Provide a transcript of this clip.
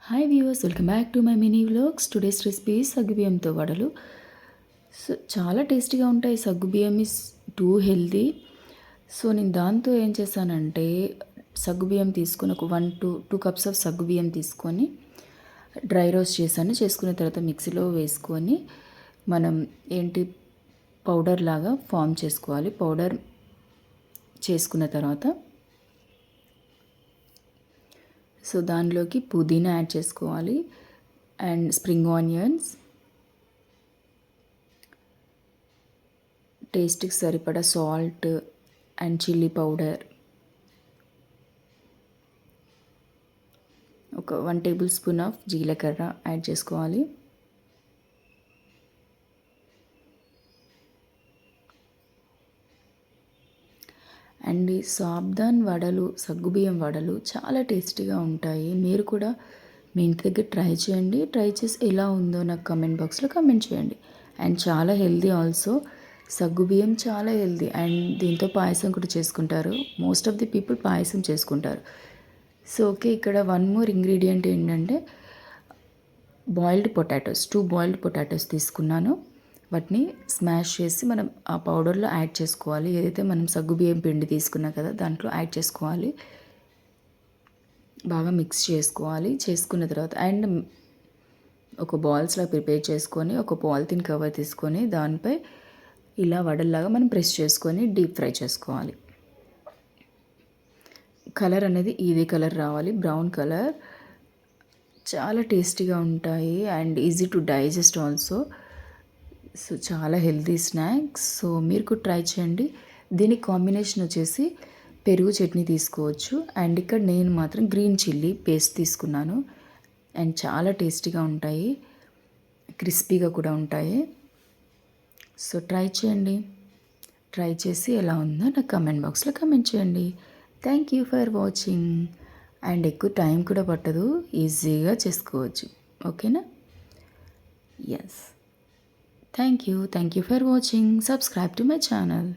Hi viewers, welcome back to my mini vlogs. Today's recipe సగ్గుబియ్యంతో వడలు. So చాలా టేస్టీగా ఉంటాయి. సగ్గుబియ్యం ఇస్ టూ హెల్తీ. సో నేను దాంతో ఏం చేశానంటే సగ్గుబియ్యం తీసుకొని ఒక 1 to 2 కప్స్ ఆఫ్ సగ్గుబియ్యం తీసుకొని డ్రై రోస్ట్ చేసుకున్న తర్వాత మిక్సీలో వేసుకొని మనం పౌడర్ లాగా ఫామ్ చేసుకోవాలి. పౌడర్ చేసుకున్న తర్వాత సో దానిలోకి పుదీనా యాడ్ చేసుకోవాలి అండ్ స్ప్రింగ్ ఆనియన్స్, టేస్ట్కి సరిపడా సాల్ట్ అండ్ చిల్లీ పౌడర్, ఒక 1 టేబుల్ స్పూన్ ఆఫ్ జీలకర్ర యాడ్ చేసుకోవాలి. అండ్ ఈ సాబ్దాన్ వడలు, సగ్గుబియ్యం వడలు చాలా టేస్టీగా ఉంటాయి. మీరు కూడా మీ ఇంటి దగ్గర ట్రై చేయండి. ట్రై చేసి ఎలా ఉందో నాకు కమెంట్ బాక్స్లో కమెంట్ చేయండి. అండ్ చాలా హెల్తీ ఆల్సో. సగ్గుబియ్యం చాలా హెల్తీ అండ్ దీంతో పాయసం కూడా చేసుకుంటారు. మోస్ట్ ఆఫ్ ది పీపుల్ పాయసం చేసుకుంటారు. సో ఓకే, ఇక్కడ వన్ మోర్ ఇంగ్రీడియంట్ ఏంటంటే బాయిల్డ్ పొటాటోస్, 2 బాయిల్డ్ పొటాటోస్ తీసుకున్నాను. వాటిని స్మాష్ చేసి మనం ఆ పౌడర్లో యాడ్ చేసుకోవాలి. ఏదైతే మనం సగ్గుబియ్యం పిండి తీసుకున్నాం కదా దాంట్లో యాడ్ చేసుకోవాలి. బాగా మిక్స్ చేసుకోవాలి. చేసుకున్న తర్వాత అండ్ ఒక బాల్స్లా ప్రిపేర్ చేసుకొని ఒక పాలిథిన్ కవర్ తీసుకొని దానిపై ఇలా వడల్లాగా మనం ప్రెస్ చేసుకొని డీప్ ఫ్రై చేసుకోవాలి. కలర్ అనేది ఇదే కలర్ రావాలి, బ్రౌన్ కలర్. చాలా టేస్టీగా ఉంటాయి and easy to digest also. So చాలా హెల్తీ స్నాక్స్. సో మీరు కూడా ట్రై చేయండి. దీనికి కాంబినేషన్ వచ్చేసి పెరుగు చట్నీ తీసుకోవచ్చు. అండ్ ఇక్కడ నేను మాత్రం గ్రీన్ చిల్లీ పేస్ట్ తీసుకున్నాను. అండ్ చాలా టేస్టీగా ఉంటాయి, క్రిస్పీగా కూడా ఉంటాయి. సో ట్రై చేయండి. ట్రై చేసి ఎలా ఉందో నాకు కమెంట్ బాక్స్లో కమెంట్ చేయండి. Thank you for watching. And ఎక్కువ టైం కూడా పట్టదు, ఈజీగా చేసుకోవచ్చు. ఓకేనా? Yes. Thank you for watching. Subscribe to my channel.